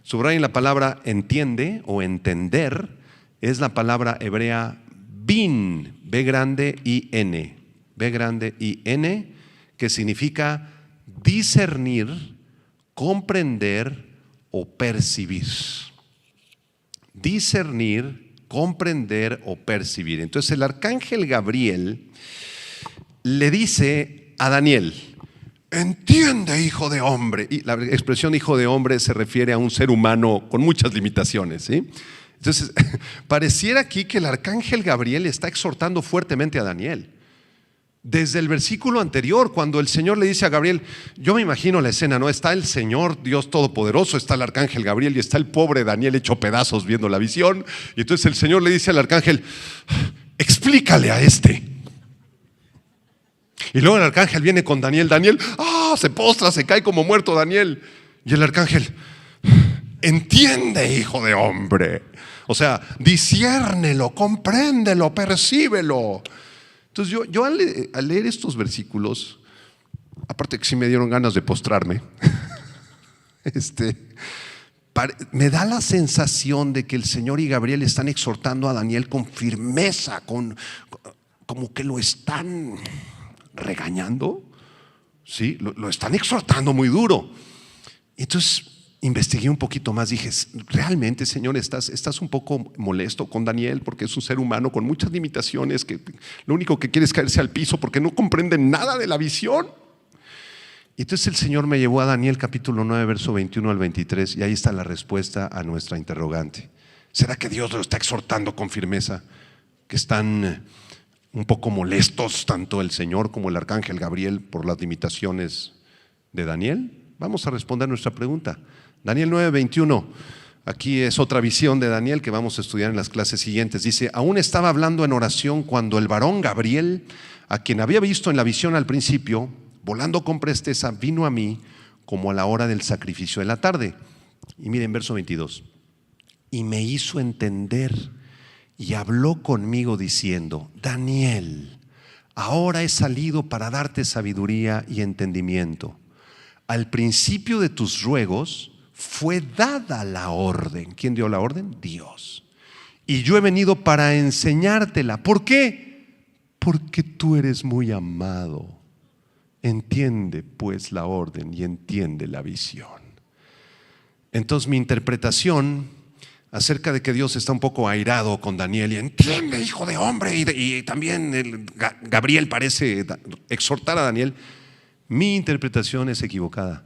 Subrayen la palabra entiende o entender, es la palabra hebrea bin, B grande y N, B grande y N, que significa discernir, comprender o percibir. Discernir, comprender o percibir. Entonces el arcángel Gabriel le dice a Daniel: entiende, hijo de hombre. Y la expresión hijo de hombre se refiere a un ser humano con muchas limitaciones, ¿sí? Entonces pareciera aquí que el arcángel Gabriel está exhortando fuertemente a Daniel. Desde el versículo anterior, cuando el Señor le dice a Gabriel, yo me imagino la escena, ¿no? Está el Señor Dios Todopoderoso, está el arcángel Gabriel y está el pobre Daniel hecho pedazos viendo la visión. Y entonces el Señor le dice al arcángel: explícale a este. Y luego el arcángel viene con Daniel. Daniel se postra, se cae como muerto Daniel. Y el arcángel: entiende, hijo de hombre. O sea, disciérnelo, compréndelo, percíbelo. Entonces yo al leer estos versículos, aparte que sí me dieron ganas de postrarme, me da la sensación de que el Señor y Gabriel están exhortando a Daniel con firmeza, como que lo están regañando, ¿sí? Lo están exhortando muy duro. Entonces investigué un poquito más, dije: realmente, Señor, estás un poco molesto con Daniel porque es un ser humano con muchas limitaciones, que lo único que quiere es caerse al piso porque no comprende nada de la visión. Y entonces el Señor me llevó a Daniel capítulo 9, verso 21 al 23, y ahí está la respuesta a nuestra interrogante. ¿Será que Dios lo está exhortando con firmeza? Que están un poco molestos tanto el Señor como el arcángel Gabriel por las limitaciones de Daniel. Vamos a responder nuestra pregunta. Daniel 9, 21. Aquí es otra visión de Daniel que vamos a estudiar en las clases siguientes. Dice: aún estaba hablando en oración cuando el varón Gabriel, a quien había visto en la visión al principio, volando con presteza, vino a mí como a la hora del sacrificio de la tarde. Y miren, verso 22. Y me hizo entender y habló conmigo diciendo: Daniel, ahora he salido para darte sabiduría y entendimiento. Al principio de tus ruegos fue dada la orden. ¿Quién dio la orden? Dios. Y yo he venido para enseñártela. ¿Por qué? Porque tú eres muy amado. Entiende pues la orden y entiende la visión. Entonces mi interpretación acerca de que Dios está un poco airado con Daniel y entiende, hijo de hombre, y también Gabriel parece exhortar a Daniel. Mi interpretación es equivocada,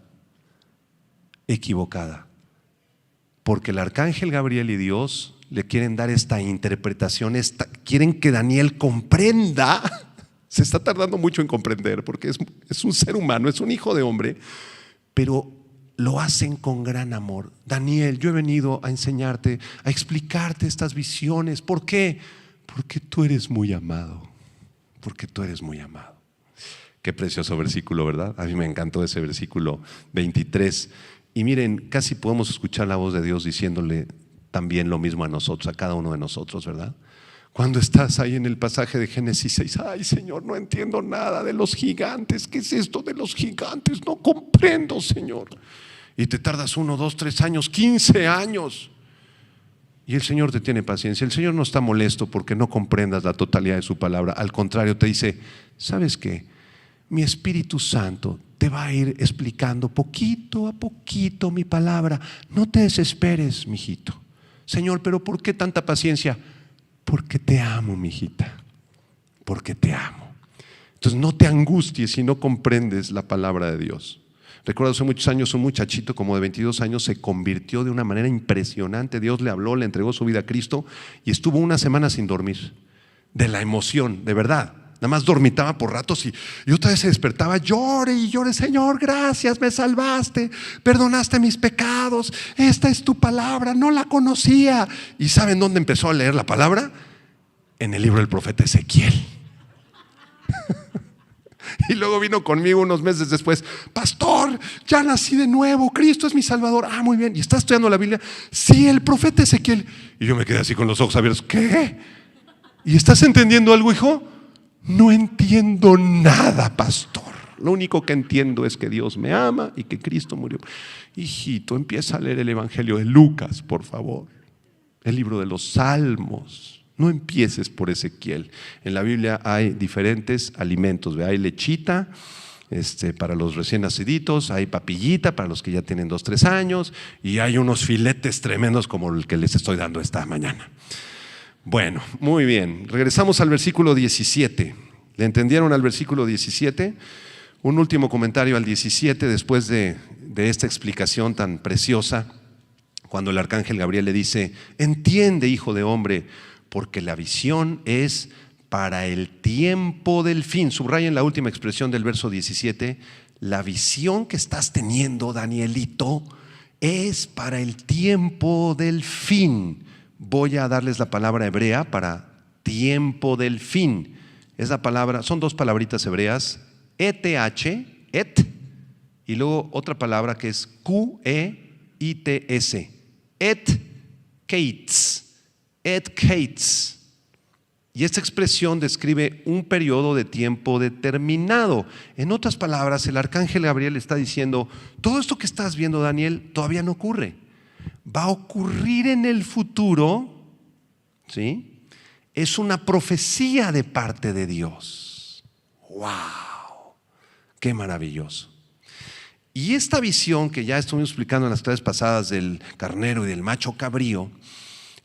porque el arcángel Gabriel y Dios le quieren dar esta interpretación, quieren que Daniel comprenda. Se está tardando mucho en comprender porque es un ser humano, es un hijo de hombre, pero lo hacen con gran amor. Daniel, yo he venido a enseñarte, a explicarte estas visiones. ¿Por qué? Porque tú eres muy amado. Porque tú eres muy amado. Qué precioso versículo, ¿verdad? A mí me encantó ese versículo 23. Y miren, casi podemos escuchar la voz de Dios diciéndole también lo mismo a nosotros, a cada uno de nosotros, ¿verdad? Cuando estás ahí en el pasaje de Génesis 6, ay Señor, no entiendo nada de los gigantes. ¿Qué es esto de los gigantes? No comprendo, Señor. Y te tardas 1, 2, 3 años, 15 años. Y el Señor te tiene paciencia. El Señor no está molesto porque no comprendas la totalidad de su palabra. Al contrario, te dice, ¿sabes qué? Mi Espíritu Santo te va a ir explicando poquito a poquito mi palabra. No te desesperes, mijito. Señor, ¿pero por qué tanta paciencia? Porque te amo, mijita. Porque te amo. Entonces no te angusties si no comprendes la palabra de Dios. Recuerdo hace muchos años un muchachito como de 22 años se convirtió de una manera impresionante. Dios le habló, le entregó su vida a Cristo y estuvo una semana sin dormir. De la emoción, de verdad. Nada más dormitaba por ratos y otra vez se despertaba, llore y llore, Señor, gracias, me salvaste, perdonaste mis pecados, esta es tu palabra, no la conocía. ¿Y saben dónde empezó a leer la palabra? En el libro del profeta Ezequiel. Y luego vino conmigo unos meses después, pastor, ya nací de nuevo, Cristo es mi Salvador. Ah, muy bien, ¿y estás estudiando la Biblia? Sí, el profeta Ezequiel. Y yo me quedé así con los ojos abiertos, ¿qué? ¿Y estás entendiendo algo, hijo? No entiendo nada, pastor. Lo único que entiendo es que Dios me ama y que Cristo murió. Hijito, empieza a leer el Evangelio de Lucas, por favor. El libro de los Salmos. No empieces por Ezequiel. En la Biblia hay diferentes alimentos. Hay lechita para los recién naciditos, hay papillita para los que ya tienen 2, 3 años y hay unos filetes tremendos como el que les estoy dando esta mañana. Bueno, muy bien. Regresamos al versículo 17. ¿Le entendieron al versículo 17? Un último comentario al 17 después de esta explicación tan preciosa, cuando el arcángel Gabriel le dice, entiende, hijo de hombre, porque la visión es para el tiempo del fin. Subrayen la última expresión del verso 17. La visión que estás teniendo, Danielito, es para el tiempo del fin. Voy a darles la palabra hebrea para tiempo del fin. Esa palabra, son 2 palabritas hebreas, ETH, et, y luego otra palabra que es QEITS, et kates. Y esta expresión describe un periodo de tiempo determinado. En otras palabras, el arcángel Gabriel está diciendo, todo esto que estás viendo, Daniel, todavía no ocurre. Va a ocurrir en el futuro, ¿sí? Es una profecía de parte de Dios. ¡Wow! ¡Qué maravilloso! Y esta visión que ya estuvimos explicando en las clases pasadas del carnero y del macho cabrío,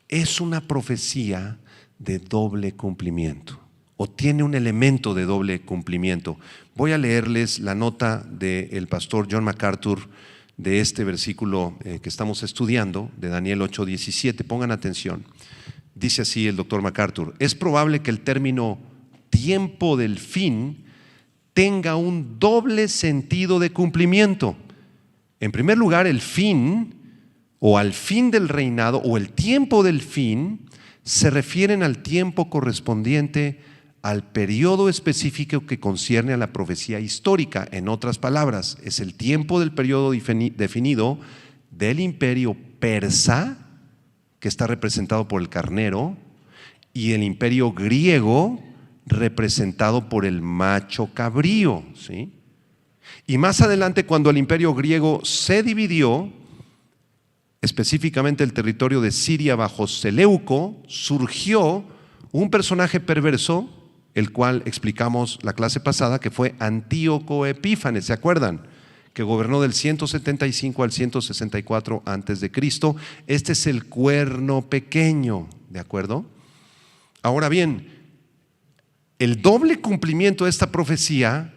es una profecía de doble cumplimiento, o tiene un elemento de doble cumplimiento. Voy a leerles la nota del pastor John MacArthur de este versículo que estamos estudiando, de Daniel 8:17. Pongan atención. Dice así el doctor MacArthur: es probable que el término tiempo del fin tenga un doble sentido de cumplimiento. En primer lugar, el fin o al fin del reinado o el tiempo del fin se refieren al tiempo correspondiente al periodo específico que concierne a la profecía histórica. En otras palabras, es el tiempo del periodo definido del imperio persa, que está representado por el carnero, y el imperio griego, representado por el macho cabrío, ¿sí? Y más adelante, cuando el imperio griego se dividió, específicamente el territorio de Siria bajo Seleuco, surgió un personaje perverso, el cual explicamos la clase pasada, que fue Antíoco Epífanes, ¿se acuerdan? que gobernó del 175 al 164 antes de Cristo. Este es el cuerno pequeño, ¿de acuerdo? Ahora bien, el doble cumplimiento de esta profecía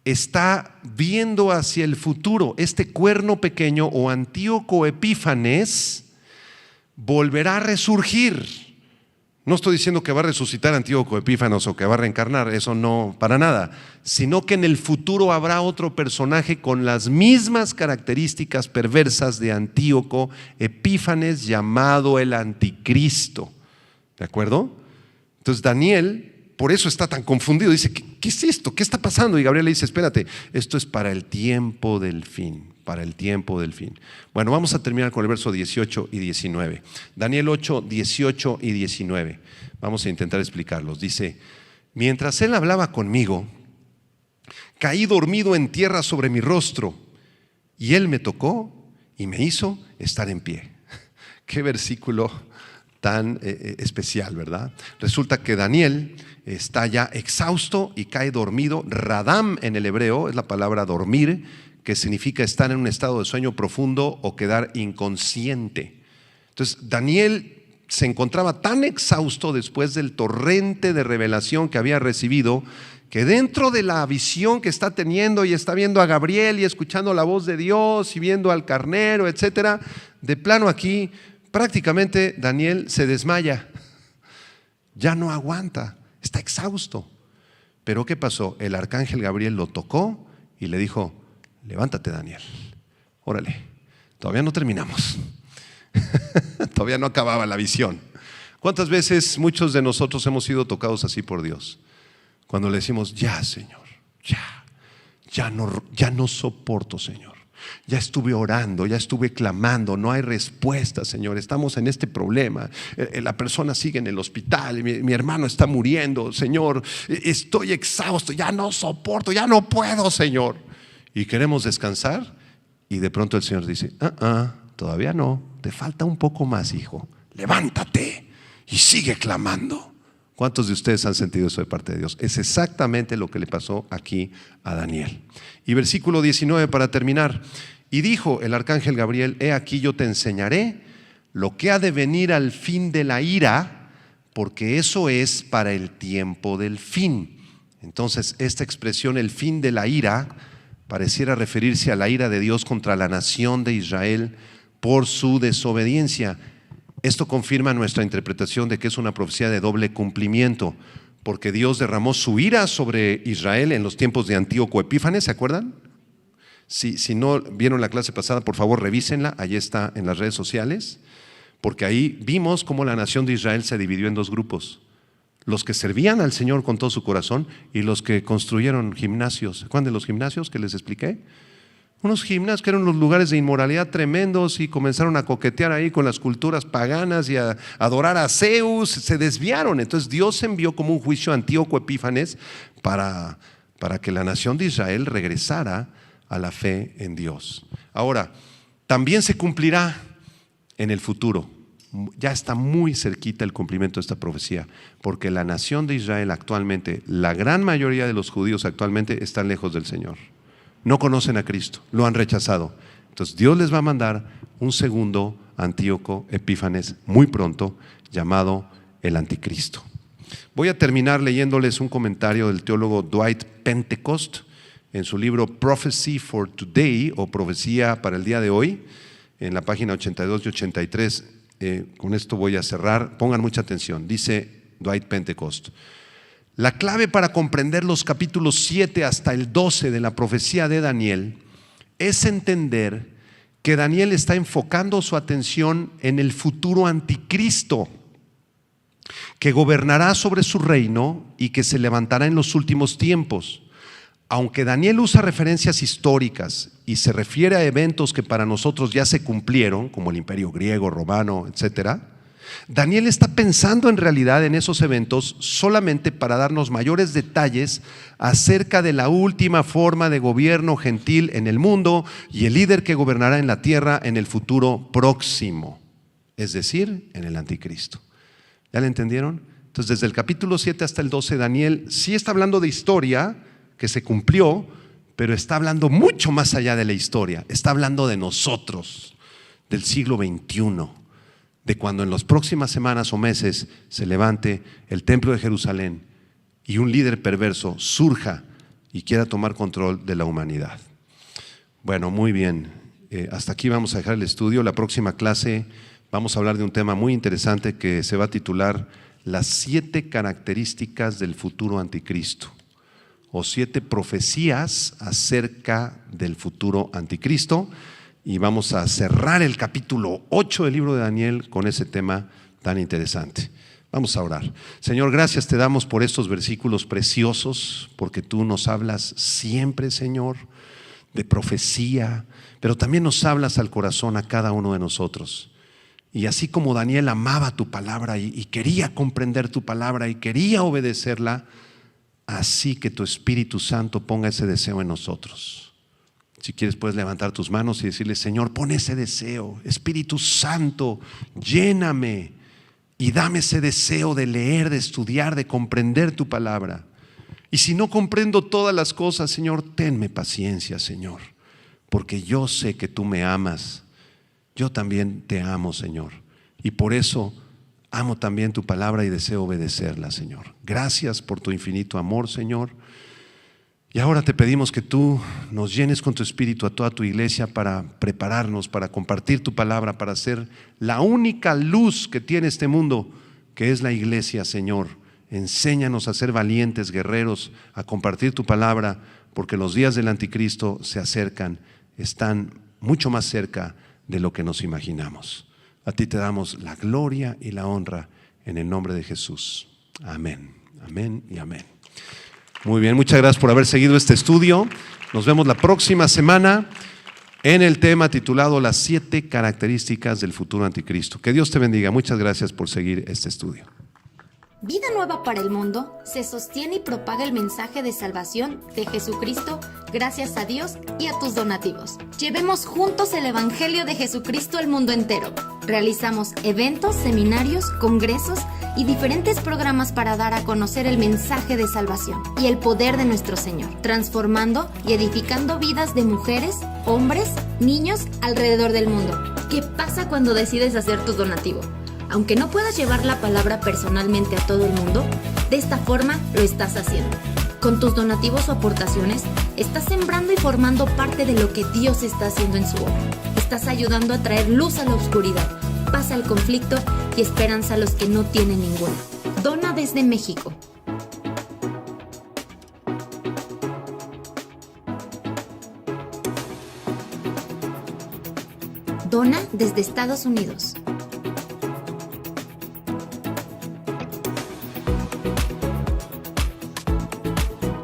está viendo hacia el futuro. Este cuerno pequeño o Antíoco Epífanes volverá a resurgir. No estoy diciendo que va a resucitar Antíoco Epífanes o que va a reencarnar, eso no, para nada, sino que en el futuro habrá otro personaje con las mismas características perversas de Antíoco Epífanes, llamado el Anticristo. ¿De acuerdo? Entonces Daniel, por eso está tan confundido, dice, ¿qué es esto? ¿Qué está pasando? Y Gabriel le dice, espérate, esto es para el tiempo del fin. Para el tiempo del fin. Bueno, vamos a terminar con el verso 18 y 19. Daniel 8, 18 y 19. Vamos a intentar explicarlos. Dice, mientras él hablaba conmigo, caí dormido en tierra sobre mi rostro, y él me tocó y me hizo estar en pie. Qué versículo tan especial, ¿verdad? Resulta que Daniel está ya exhausto y cae dormido. Radam en el hebreo es la palabra dormir, que significa estar en un estado de sueño profundo o quedar inconsciente. Entonces Daniel se encontraba tan exhausto después del torrente de revelación que había recibido, que dentro de la visión que está teniendo y está viendo a Gabriel y escuchando la voz de Dios y viendo al carnero, etcétera, de plano aquí prácticamente Daniel se desmaya, ya no aguanta, está exhausto. Pero ¿qué pasó? El arcángel Gabriel lo tocó y le dijo, levántate, Daniel, órale, todavía no terminamos. Todavía no acababa la visión. ¿Cuántas veces muchos de nosotros hemos sido tocados así por Dios? Cuando le decimos, ya, Señor, ya no soporto, Señor. Ya estuve orando, ya estuve clamando, no hay respuesta, Señor. Estamos en este problema. La persona sigue en el hospital, mi hermano está muriendo, Señor. Estoy exhausto, ya no soporto, ya no puedo, Señor. Y queremos descansar y de pronto el Señor dice, todavía no, te falta un poco más, hijo. Levántate y sigue clamando. ¿Cuántos de ustedes han sentido eso de parte de Dios? Es exactamente lo que le pasó aquí a Daniel. Y versículo 19 para terminar. Y dijo el arcángel Gabriel, he aquí yo te enseñaré lo que ha de venir al fin de la ira, porque eso es para el tiempo del fin. Entonces esta expresión, el fin de la ira, pareciera referirse a la ira de Dios contra la nación de Israel por su desobediencia. Esto confirma nuestra interpretación de que es una profecía de doble cumplimiento, porque Dios derramó su ira sobre Israel en los tiempos de Antíoco Epífanes, ¿se acuerdan? Si no vieron la clase pasada, por favor revísenla, allí está en las redes sociales, porque ahí vimos cómo la nación de Israel se dividió en dos grupos: los que servían al Señor con todo su corazón y los que construyeron gimnasios. ¿Se acuerdan de los gimnasios que les expliqué? Unos gimnasios que eran unos lugares de inmoralidad tremendos y comenzaron a coquetear ahí con las culturas paganas y a adorar a Zeus, se desviaron. Entonces Dios envió como un juicio a Antíoco Epífanes para que la nación de Israel regresara a la fe en Dios. Ahora, también se cumplirá en el futuro. Ya está muy cerquita el cumplimiento de esta profecía, porque la nación de Israel actualmente, la gran mayoría de los judíos actualmente están lejos del Señor. No conocen a Cristo, lo han rechazado. Entonces Dios les va a mandar un segundo Antíoco Epífanes muy pronto, llamado el Anticristo. Voy a terminar leyéndoles un comentario del teólogo Dwight Pentecost en su libro Prophecy for Today, o Profecía para el día de hoy, en la página 82 y 83. Con esto voy a cerrar. Pongan mucha atención. Dice Dwight Pentecost: la clave para comprender los capítulos 7 hasta el 12 de la profecía de Daniel es entender que Daniel está enfocando su atención en el futuro anticristo, que gobernará sobre su reino y que se levantará en los últimos tiempos. Aunque Daniel usa referencias históricas y se refiere a eventos que para nosotros ya se cumplieron, como el imperio griego, romano, etcétera, Daniel está pensando en realidad en esos eventos solamente para darnos mayores detalles acerca de la última forma de gobierno gentil en el mundo y el líder que gobernará en la tierra en el futuro próximo, es decir, en el anticristo. ¿Ya le entendieron? Entonces, desde el capítulo 7 hasta el 12, Daniel sí está hablando de historia que se cumplió, pero está hablando mucho más allá de la historia. Está hablando de nosotros, del siglo XXI, de cuando en las próximas semanas o meses se levante el templo de Jerusalén y un líder perverso surja y quiera tomar control de la humanidad. Bueno, muy bien. Hasta aquí vamos a dejar el estudio. La próxima clase vamos a hablar de un tema muy interesante que se va a titular Las 7 características del futuro anticristo, o 7 profecías acerca del futuro anticristo, y vamos a cerrar el capítulo 8 del libro de Daniel con ese tema tan interesante. Vamos a orar. Señor, gracias te damos por estos versículos preciosos, porque tú nos hablas siempre, Señor, de profecía, pero también nos hablas al corazón a cada uno de nosotros. Y así como Daniel amaba tu palabra y quería comprender tu palabra y quería obedecerla, así que tu Espíritu Santo ponga ese deseo en nosotros. Si quieres puedes levantar tus manos y decirle: Señor, pon ese deseo. Espíritu Santo, lléname y dame ese deseo de leer, de estudiar, de comprender tu palabra. Y si no comprendo todas las cosas, Señor, tenme paciencia, Señor, porque yo sé que tú me amas. Yo también te amo, Señor, y por eso amo también tu palabra y deseo obedecerla, Señor. Gracias por tu infinito amor, Señor. Y ahora te pedimos que tú nos llenes con tu Espíritu a toda tu iglesia para prepararnos, para compartir tu palabra, para ser la única luz que tiene este mundo, que es la iglesia, Señor. Enséñanos a ser valientes, guerreros, a compartir tu palabra, porque los días del anticristo se acercan, están mucho más cerca de lo que nos imaginamos. A ti te damos la gloria y la honra en el nombre de Jesús. Amén, amén y amén. Muy bien, muchas gracias por haber seguido este estudio. Nos vemos la próxima semana en el tema titulado Las 7 características del futuro anticristo. Que Dios te bendiga. Muchas gracias por seguir este estudio. Vida Nueva para el Mundo se sostiene y propaga el mensaje de salvación de Jesucristo gracias a Dios y a tus donativos. Llevemos juntos el Evangelio de Jesucristo al mundo entero. Realizamos eventos, seminarios, congresos y diferentes programas para dar a conocer el mensaje de salvación y el poder de nuestro Señor, transformando y edificando vidas de mujeres, hombres, niños alrededor del mundo. ¿Qué pasa cuando decides hacer tu donativo? Aunque no puedas llevar la palabra personalmente a todo el mundo, de esta forma lo estás haciendo. Con tus donativos o aportaciones, estás sembrando y formando parte de lo que Dios está haciendo en su obra. Estás ayudando a traer luz a la oscuridad, paz al conflicto y esperanza a los que no tienen ninguna. Dona desde México. Dona desde Estados Unidos.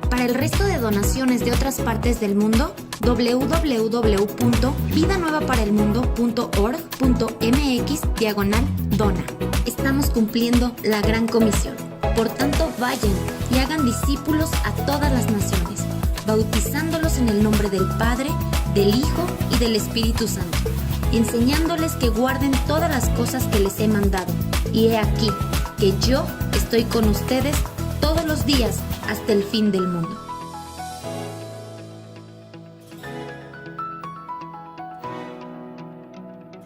Para el resto de donaciones de otras partes del mundo, www.vidanuevaparelmundo.org.mx/dona. Estamos cumpliendo la gran comisión. Por tanto, vayan y hagan discípulos a todas las naciones, bautizándolos en el nombre del Padre, del Hijo y del Espíritu Santo, enseñándoles que guarden todas las cosas que les he mandado. Y he aquí que yo estoy con ustedes todos los días hasta el fin del mundo.